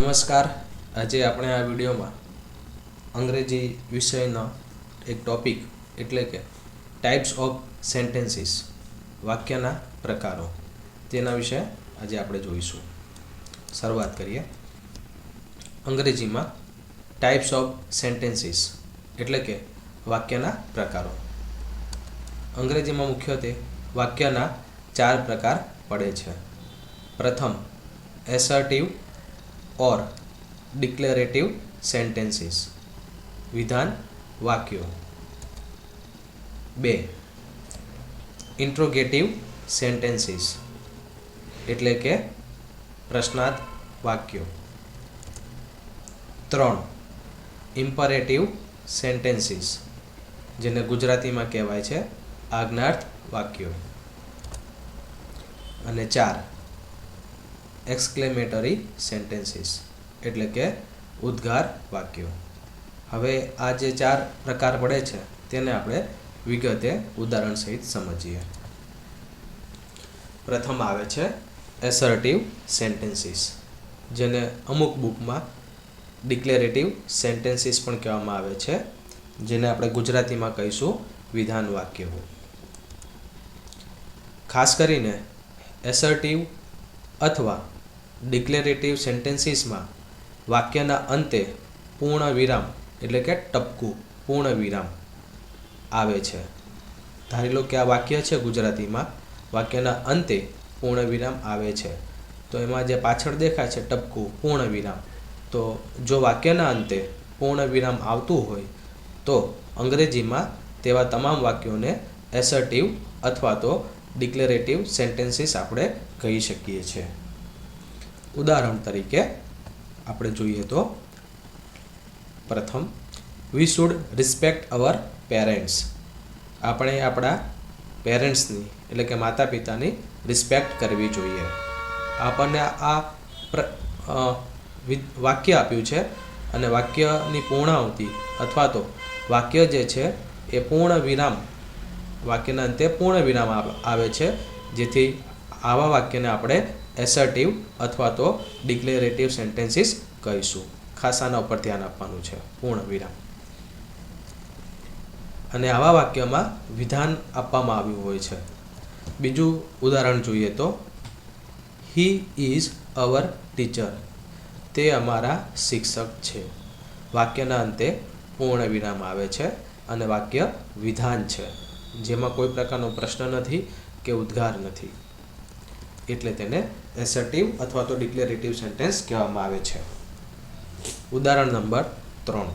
નમસ્કાર. આજે આપણે આ વિડીયોમાં અંગ્રેજી વિષયનો એક ટોપિક એટલે કે ટાઈપ્સ ઓફ સેન્ટેન્સીસ, વાક્યના પ્રકારો, તેના વિશે આજે આપણે જોઈશું. શરૂઆત કરીએ. અંગ્રેજીમાં ટાઈપ્સ ઓફ સેન્ટેન્સીસ એટલે કે વાક્યના પ્રકારો. અંગ્રેજીમાં મુખ્યત્વે વાક્યના 4 પ્રકાર પડે છે. પ્રથમ, એસર્ટિવ और डिक्लेरेटिव सेंटेंसीस, विधान वाक्यों. 2, इंट्रोगेटिव सेंटेंसीस એટલે કે પ્રશ્નાર્થ વાક્યો. 3, ઇમ્પરેટિવ સેન્ટેન્સીસ, જેને ગુજરાતીમાં કહેવાય છે આજ્ઞાર્થ વાક્યો. અને 4, એક્સક્લેમેટરી સેન્ટેન્સીસ એટલે કે ઉદ્ગાર વાક્યો. હવે આ જે 4 પ્રકાર પડે છે તેને આપણે વિગતે ઉદાહરણ સહિત સમજીએ. પ્રથમ આવે છે એસર્ટિવ સેન્ટેન્સીસ, જેને અમુક બુકમાં ડિક્લેરેટિવ સેન્ટેન્સીસ પણ કહેવામાં આવે છે, જેને આપણે ગુજરાતીમાં કહીશું વિધાન વાક્યો. ખાસ કરીને એસર્ટિવ અથવા ડિક્લેરેટિવ સેન્ટેન્સીસમાં વાક્યના અંતે પૂર્ણ વિરામ એટલે કે ટપકું પૂર્ણ વિરામ આવે છે. ધારી લો કે આ વાક્ય છે ગુજરાતીમાં, વાક્યના અંતે પૂર્ણ વિરામ આવે છે, તો એમાં જે પાછળ દેખાય છે ટપકું પૂર્ણ વિરામ, તો જો વાક્યના અંતે પૂર્ણ વિરામ આવતું હોય તો અંગ્રેજીમાં તેવા તમામ વાક્યોને એસર્ટિવ અથવા તો ડિક્લેરેટિવ સેન્ટેન્સીસ આપણે કહી શકીએ છીએ. ઉદાહરણ તરીકે આપણે જોઈએ તો પ્રથમ, we should respect our parents. આપણે આપણા પેરેન્ટ્સની એટલે કે માતા પિતાની રિસ્પેક્ટ કરવી જોઈએ. આપણને આ વાક્ય આપ્યું છે અને વાક્યની પૂર્ણાવૃત્તિ અથવા તો વાક્ય જે છે એ પૂર્ણ વિરામ, વાક્યના અંતે પૂર્ણ વિરામ આવે છે, જેથી આવા વાક્યને આપણે એસર્ટિવ અથવા તો ડિક્લેરેટિવ સેન્ટેન્સીસ કહીશું. ખાસ આના ઉપર ધ્યાન આપવાનું છે, પૂર્ણ વિરામ. અને આવા વાક્યમાં વિધાન આપવામાં આવ્યું હોય છે. બીજું ઉદાહરણ જોઈએ તો હી ઇઝ અવર ટીચર, તે અમારા શિક્ષક છે. વાક્યના અંતે પૂર્ણ વિરામ આવે છે અને વાક્ય વિધાન છે, જેમાં કોઈ પ્રકારનો પ્રશ્ન નથી કે ઉદ્ગાર નથી, એટલે તેને એસર્ટિવ અથવા તો ડિક્લેરેટિવ સેન્ટેન્સ કહેવામાં આવે છે. ઉદાહરણ નંબર 3,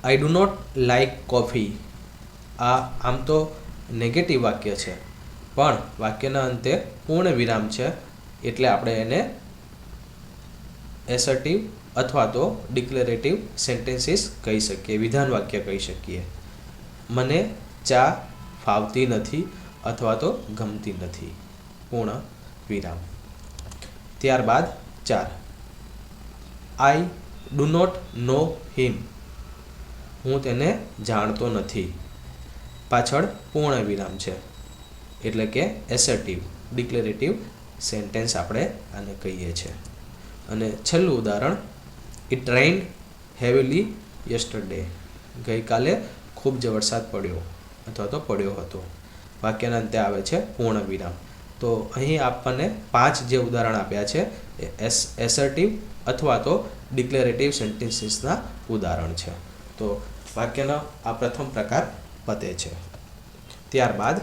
I do not like coffee. આ આમ તો નેગેટિવ વાક્ય છે, પણ વાક્યના અંતે પૂર્ણ વિરામ છે, એટલે આપણે એને એસર્ટિવ અથવા તો ડિક્લેરેટિવ સેન્ટેન્સીસ કહી શકીએ, વિધાન વાક્ય કહી શકીએ. મને ચા ફાવતી નથી અથવા તો ગમતી નથી, પૂર્ણ વિરામ. ત્યારબાદ 4, આઈ ડુ નોટ નો હિમ. હું તેને જાણતો નથી, પાછળ પૂર્ણ વિરામ છે, એટલે કે એસર્ટિવ ડિક્લેરેટિવ સેન્ટેન્સ આપણે આને કહીએ છીએ. અને છેલ્લું ઉદાહરણ, ઇટ રેઇન્ડ હેવીલી યસ્ટરડે. ગઈકાલે ખૂબ જ વરસાદ પડ્યો અથવા તો પડ્યો હતો. વાક્યના અંતે આવે છે પૂર્ણ વિરામ. તો અહીં આપણને 5 જે ઉદાહરણ આપ્યા છે એ એસર્ટિવ અથવા તો ડિક્લેરેટિવ સેન્ટેન્સીસના ઉદાહરણ છે. તો વાક્યનો આ પ્રથમ પ્રકાર પતે છે. ત્યારબાદ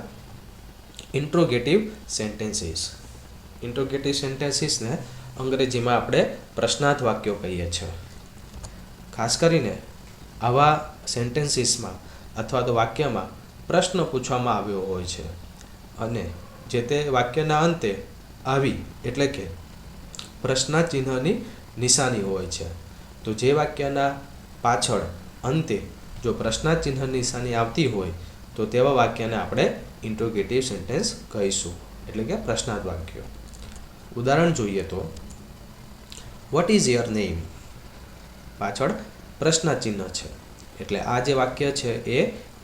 ઇન્ટ્રોગેટિવ સેન્ટેન્સીસ. ઇન્ટ્રોગેટિવ સેન્ટેન્સીસને અંગ્રેજીમાં આપણે પ્રશ્નાર્થ વાક્યો કહીએ છીએ. ખાસ કરીને આવા સેન્ટેન્સીસમાં અથવા તો વાક્યમાં પ્રશ્ન પૂછવામાં આવ્યો હોય છે અને જે તે વાક્યના અંતે આવી એટલે કે પ્રશ્નાર્થ ચિહ્નની નિશાની હોય છે. તો જે વાક્યના પાછળ અંતે જો પ્રશ્નાર્થ ચિહ્નની નિશાની આવતી હોય તો તેવા વાક્યને આપણે ઇન્ટ્રોગેટિવ સેન્ટેન્સ કહીશું, એટલે કે પ્રશ્નાર્થ વાક્યો. ઉદાહરણ જોઈએ તો વોટ ઇઝ યોર નેમ. પાછળ પ્રશ્નાર્થ ચિહ્ન છે, એટલે આ જે વાક્ય છે એ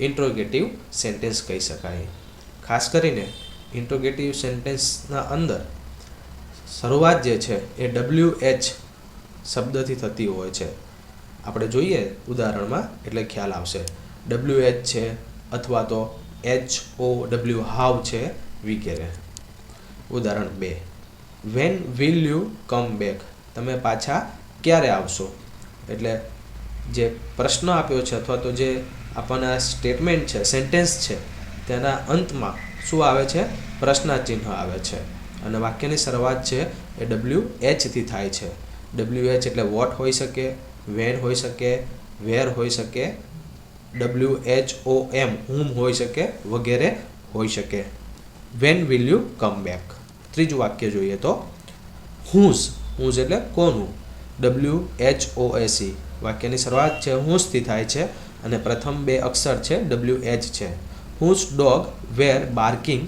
ઇન્ટ્રોગેટિવ સેન્ટેન્સ કહી શકાય. ખાસ કરીને ઇન્ટ્રોગેટિવ સેન્ટેન્સના અંદર શરૂઆત જે છે એ WH શબ્દથી થતી હોય છે. આપણે જોઈએ ઉદાહરણમાં એટલે ખ્યાલ આવશે. WH છે અથવા તો HOW હાવ છે વગેરે. ઉદાહરણ 2, when will you come back, તમે પાછા ક્યારે આવશો? એટલે જે પ્રશ્ન આપ્યો છે અથવા તો જે આપણને સ્ટેટમેન્ટ છે, સેન્ટેન્સ છે, તેના અંતમાં શું આવે છે? પ્રશ્નાચિહ્ન આવે છે. અને વાક્યની શરૂઆત છે એ WH થી થાય છે. WH એટલે વોટ હોઈ શકે, વેન હોઈ શકે, વેર હોઈ શકે, WHOM whom હોઈ શકે વગેરે હોઈ શકે. When will you come back. ત્રીજું વાક્ય જોઈએ તો હુઝ. હુઝ એટલે કોનું? WHOAC. વાક્યની શરૂઆત છે હુઝથી થાય છે અને પ્રથમ બે અક્ષર છે WH છે. હુઝ ડોગ વેર બાર્કિંગ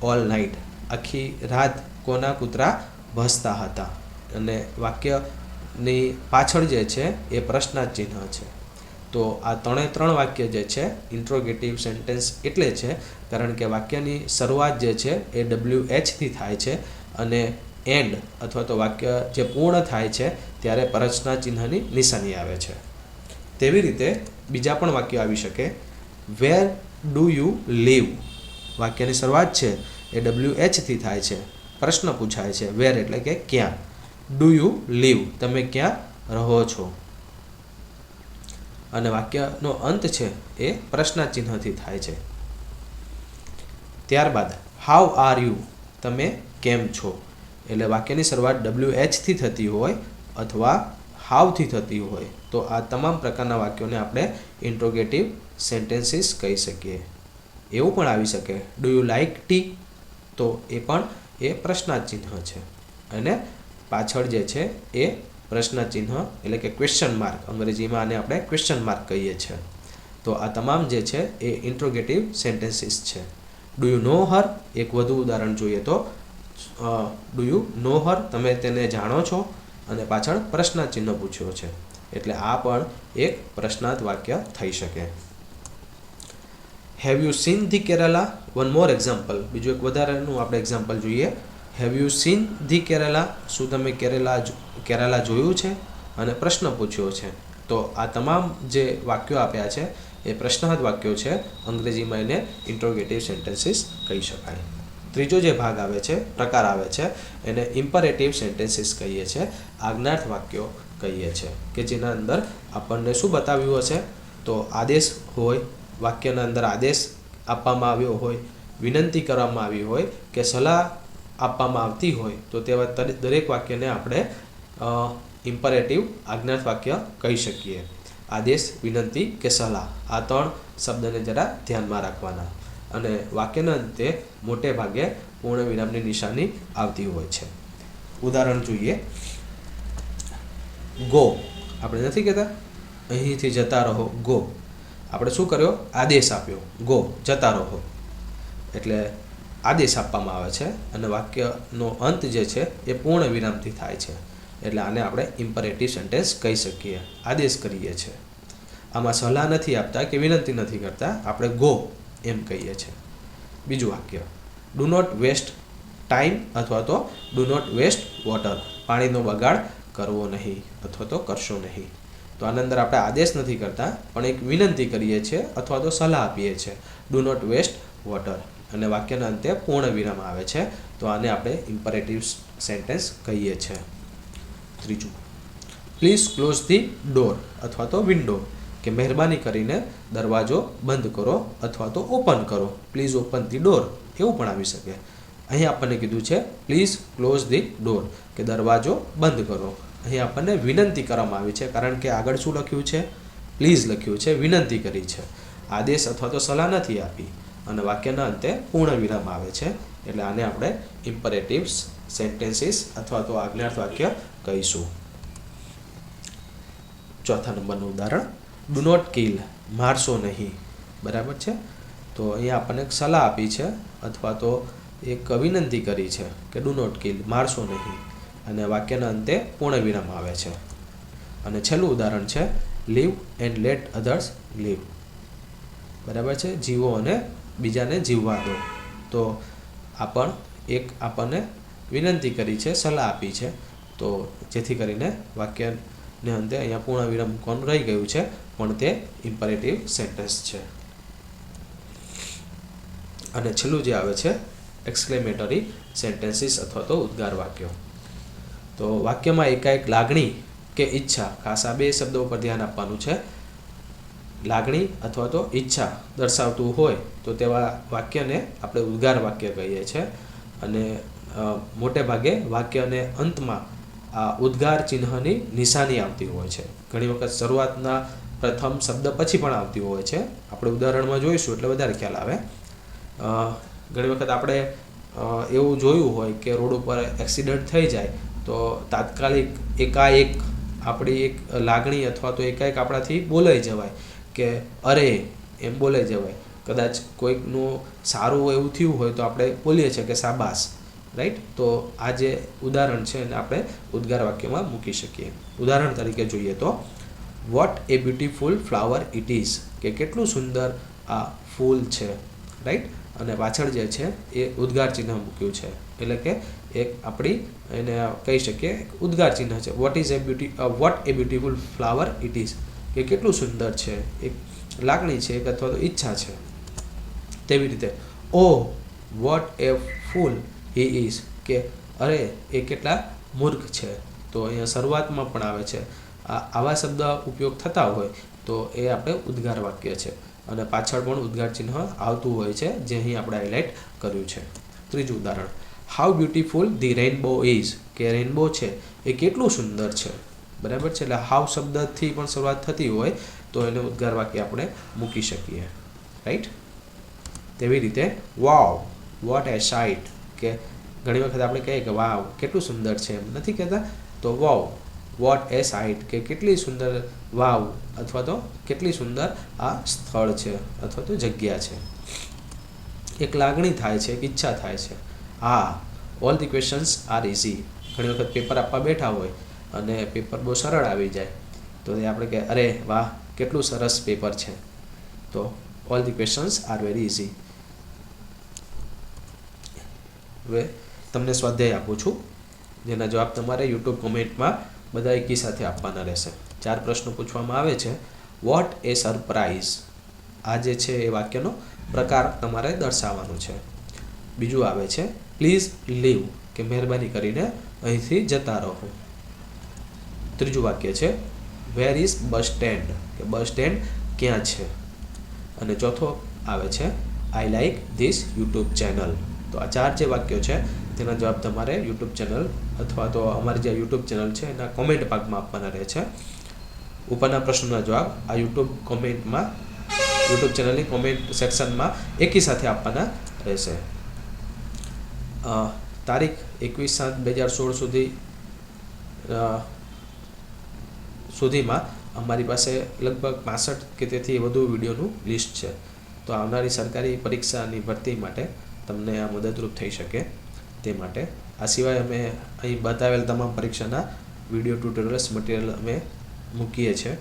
ઓલ નાઇટ. આખી રાત કોના કૂતરા ભસતા હતા. અને વાક્યની પાછળ જે છે એ પ્રશ્નાચિહ્ન છે. તો આ ત્રણ વાક્ય જે છે ઇન્ટ્રોગેટિવ સેન્ટેન્સ એટલે છે કારણ કે વાક્યની શરૂઆત જે છે એ WH થી થાય છે અને એન્ડ અથવા તો વાક્ય જે પૂર્ણ થાય છે ત્યારે પ્રશ્નાચિહ્નની નિશાની આવે છે. તેવી રીતે બીજા પણ વાક્યો આવી શકે. Where do you leave. વાક્યની શરૂઆત છે એ WH થી થાય છે, પ્રશ્ન પૂછાય છે. વેર એટલે કે ક્યાં. ડુ યુ લીવ, તમે ક્યાં રહો છો. અને વાક્યનો અંત છે એ પ્રશ્નાચિહ્નથી થાય છે. ત્યારબાદ હાઉ આર યુ, તમે કેમ છો. એટલે વાક્યની શરૂઆત WH થી થતી હોય અથવા હાવથી થતી હોય તો આ તમામ પ્રકારના વાક્યોને આપણે ઇન્ટ્રોગેટિવ સેન્ટેન્સીસ કહી શકીએ. એવું પણ આવી શકે ડુ યુ લાઇક ટી, તો એ પણ એ પ્રશ્નાચિહ્ન છે અને પાછળ જે છે એ પ્રશ્નચિહ્ન એટલે કે ક્વેશ્ચન માર્ક, અંગ્રેજીમાં આને આપણે ક્વેશ્ચન માર્ક કહીએ છીએ. તો આ તમામ જે છે એ ઇન્ટ્રોગેટિવ સેન્ટેન્સીસ છે. ડુ યુ નો હર. એક વધુ ઉદાહરણ જોઈએ તો ડુ યુ નો હર, તમે તેને જાણો છો અને પાછળ પ્રશ્નચિહ્ન પૂછ્યો છે એટલે આ પણ એક પ્રશ્નાર્થ વાક્ય થઈ શકે. Have you seen the Kerala. One more example. બીજું એક વધારાનું આપણે એક્ઝામ્પલ જોઈએ. Have you seen the Kerala. શું તમે કેરાલા જોયું છે? અને પ્રશ્ન પૂછ્યો છે. તો આ તમામ જે વાક્યો આપ્યા છે એ પ્રશ્નાર્થ વાક્યો છે. અંગ્રેજીમાં એને ઇન્ટ્રોગેટિવ સેન્ટેન્સીસ કહી શકાય. ત્રીજો જે ભાગ આવે છે, પ્રકાર આવે છે, એને ઇમ્પરેટિવ સેન્ટેન્સીસ કહીએ છીએ, આજ્ઞાર્થ વાક્યો કહીએ છીએ કે જેના અંદર આપણને શું બતાવ્યું હશે તો આદેશ હોય, વાક્યના અંદર આદેશ આપવામાં આવ્યો હોય, વિનંતી કરવામાં આવી હોય કે સલાહ આપવામાં આવતી હોય તો તેવા દરેક વાક્યને આપણે ઇમ્પરેટિવ આજ્ઞાર્થ વાક્ય કહી શકીએ. આદેશ, વિનંતી કે સલાહ, આ ત્રણ શબ્દને જરા ધ્યાનમાં રાખવાના. અને વાક્યના અંતે મોટે ભાગે પૂર્ણ વિરામની નિશાની આવતી હોય છે. ઉદાહરણ જોઈએ. ગો. આપણે નથી કહેતા અહીંથી જતા રહો, ગો. આપણે શું કર્યો? આદેશ આપ્યો, ગો, જતા રહો. એટલે આદેશ આપવામાં આવે છે અને વાક્યનો અંત જે છે એ પૂર્ણ વિરામથી થાય છે એટલે આને આપણે ઇમ્પરેટિવ સેન્ટેન્સ કહી શકીએ. આદેશ કરીએ છીએ. આમાં સલાહ નથી આપતા કે વિનંતી નથી કરતા, આપણે ગો એમ કહીએ છીએ. બીજું વાક્ય ડુ નોટ વેસ્ટ ટાઈમ અથવા તો ડુ નોટ વેસ્ટ વોટર. પાણીનો બગાડ કરવો નહીં અથવા તો કરશો નહીં. તો આના અંદર આપણે આદેશ નથી કરતા પણ એક વિનંતી કરીએ છીએ અથવા તો સલાહ આપીએ છીએ. ડુ નોટ વેસ્ટ વોટર અને વાક્યના અંતે પૂર્ણ વિરામ આવે છે તો આને આપણે ઇમ્પરેટિવ સેન્ટેન્સ કહીએ છીએ. ત્રીજું પ્લીઝ ક્લોઝ ધી ડોર અથવા તો વિન્ડો, કે મહેરબાની કરીને દરવાજો બંધ કરો અથવા તો ઓપન કરો. પ્લીઝ ઓપન ધી ડોર એવું પણ આવી શકે. અહીં આપણને કીધું છે પ્લીઝ ક્લોઝ ધી ડોર, કે દરવાજો બંધ કરો. અહીં આપણને વિનંતી કરવામાં આવી છે કારણ કે આગળ શું લખ્યું છે? પ્લીઝ લખ્યું છે, વિનંતી કરી છે. આદેશ અથવા તો સલાહ નથી આપી અને વાક્યના અંતે પૂર્ણ વિરામ આવે છે એટલે આને આપણે ઇમ્પરેટિવ સેન્ટેન્સીસ અથવા તો આજ્ઞાર્થ વાક્ય કહીશું. ચોથા નંબરનું ઉદાહરણ ડુ નોટ કિલ. મારશો નહીં. બરાબર છે. તો અહીંયા આપણને એક સલાહ આપી છે અથવા તો એક વિનંતી કરી છે કે ડુ નોટ કિલ, મારશો નહીં અને વાક્યના અંતે પૂર્ણ વિરામ આવે છે. અને છેલ્લું ઉદાહરણ છે live and let others live. બરાબર છે. જીવો અને બીજાને જીવવા દો. તો આ પણ એક આપણને વિનંતી કરી છે, સલાહ આપી છે તો જેથી કરીને વાક્યને અંતે અહીંયા પૂર્ણ વિરામ મૂકવાનું રહી ગયું છે, પણ તે ઇમ્પરેટિવ સેન્ટેન્સ છે. અને છેલ્લું જે આવે છે એક્સક્લેમેટરી સેન્ટેન્સીસ અથવા તો ઉદ્ગાર વાક્યો. તો વાક્યમાં એકાએક લાગણી કે ઈચ્છા, ખાસ આ બે શબ્દો પર ધ્યાન આપવાનું છે. લાગણી અથવા તો ઈચ્છા દર્શાવતું હોય તો તેવા વાક્યને આપણે ઉદ્ગાર વાક્ય કહીએ છીએ. અને મોટે ભાગે વાક્યને અંતમાં આ ઉદ્ગાર ચિહ્નની નિશાની આવતી હોય છે. ઘણી વખત શરૂઆતના પ્રથમ શબ્દ પછી પણ આવતી હોય છે. આપણે ઉદાહરણમાં જોઈશું એટલે વધારે ખ્યાલ આવે. ઘણી વખત આપણે એવું જોયું હોય કે રોડ ઉપર એક્સિડન્ટ થઈ જાય તો તાત્કાલિક એકાએક આપણી એક લાગણી અથવા તો એકાએક આપણાથી બોલાઈ જવાય કે અરે એમ બોલાઈ જવાય. કદાચ કોઈકનું સારું એવું થયું હોય તો આપણે બોલીએ છીએ કે શાબાશ, રાઈટ. તો આ જે ઉદાહરણ છે એને આપણે ઉદ્ગાર વાક્યમાં મૂકી શકીએ. ઉદાહરણ તરીકે જોઈએ તો what a beautiful flower it is, કે કેટલું સુંદર આ ફૂલ છે, રાઈટ. અને પાછળ જે છે એ ઉદ્ગાર ચિહ્ન મૂક્યું છે, એટલે કે એક આપણી એને કહી શકીએ ઉદ્ગાર ચિહ્ન છે. What a beautiful flower it is, કે કેટલું સુંદર છે, એક લાગણી છે એક અથવા તો ઈચ્છા છે. તેવી રીતે ઓ vote A full he is, કે અરે એ કેટલા મૂર્ખ છે. તો અહીંયા શરૂઆતમાં પણ આવે છે. આવા શબ્દ ઉપયોગ થતા હોય તો એ આપણે ઉદ્ગાર વાક્ય છે. અને પાછળ પણ ઉદ્ગાર ચિહ્ન આવતું હોય છે, જે અહીં આપણે હાઇલાઇટ કર્યું છે. ત્રીજું ઉદાહરણ, how beautiful the rainbow is, કે રેઇનબો છે એ કેટલું સુંદર છે, બરાબર છે. એટલે હાવ શબ્દથી પણ શરૂઆત થતી હોય તો એને ઉદ્ગાર વાક્ય આપણે મૂકી શકીએ, રાઈટ. તેવી રીતે વાવ વોટ એ સાઇટ, કે ઘણી વખત આપણે કહીએ કે વાવ કેટલું સુંદર છે, એમ નથી કહેતા. તો વાવ વોટ એ સાઇટ, કે કેટલી સુંદર વાવ અથવા તો કેટલી સુંદર આ સ્થળ છે અથવા તો જગ્યા છે. એક લાગણી થાય છે, એક ઈચ્છા થાય છે. હા all the questions are easy, ઘણી વખત પેપર આપવા બેઠા હોય અને પેપર બહુ સરળ આવી જાય તો એ આપણે કહે અરે વાહ કેટલું સરસ પેપર છે. તો all the questions are very easy. હવે તમને સ્વાધ્યાય આપું છું, જેના જવાબ તમારે યુટ્યુબ કોમેન્ટમાં બધા એકી સાથે આપવાના રહેશે. 4 પ્રશ્નો પૂછવામાં આવે છે. વોટ એ સરપ્રાઇઝ, આ જે છે એ વાક્યનો પ્રકાર તમારે દર્શાવવાનો છે. બીજું આવે છે પ્લીઝ લીવ, કે મહેરબાની કરીને અહીંથી જતા રહો. ત્રીજું વાક્ય છે વેર ઇઝ બસ સ્ટેન્ડ, કે બસ સ્ટેન્ડ ક્યાં છે. અને ચોથો આવે છે I like this YouTube channel. તો આ 4 જે વાક્યો છે તેના જવાબ તમારે યુટ્યુબ ચેનલ અથવા તો અમારી જે યુટ્યુબ ચેનલ છે એના કોમેન્ટ ભાગમાં આપવાના રહે છે. ઉપરના પ્રશ્નોના જવાબ આ યુટ્યુબ ચેનલની કોમેન્ટ સેક્શનમાં એકી સાથે આપવાના રહેશે. તારીખ 21/7/2016 સુધીમાં અમારી પાસે લગભગ 65 કે તેથી વધુ વિડીયોનું લિસ્ટ છે. તો આવનારી સરકારી પરીક્ષાની ભરતી માટે તમને આ મદદરૂપ થઈ શકે તે માટે. આ સિવાય અમે અહીં બતાવેલ તમામ પરીક્ષાના વિડીયો ટ્યુટોરિયલ્સ મટીરિયલ અમે મૂકીએ છીએ.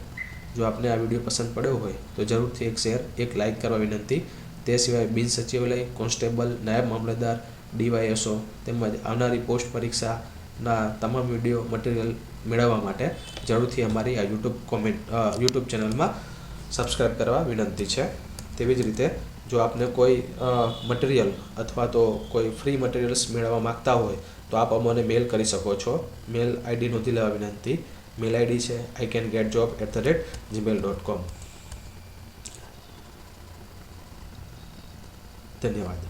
જો આપને આ વિડીયો પસંદ પડ્યો હોય તો જરૂરથી એક શેર, એક લાઇક કરવા વિનંતી. તે સિવાય બિન સચિવાલય, કોન્સ્ટેબલ, નાયબ મામલતદાર, DYSO તેમજ આવનારી પોસ્ટ પરીક્ષાના તમામ વિડીયો મટીરિયલ મેળવવા માટે જરૂરથી અમારી આ યુટ્યુબ ચેનલમાં સબસ્ક્રાઈબ કરવા વિનંતી છે. તેવી જ રીતે જો આપને કોઈ મટીરિયલ અથવા તો કોઈ ફ્રી મટીરિયલ્સ મેળવવા માગતા હોય તો આપ અમને મેલ કરી શકો છો. મેલ ID નોંધી લેવા વિનંતી. મેલ ID છે icangetjob@gmail.com. ધન્યવાદ.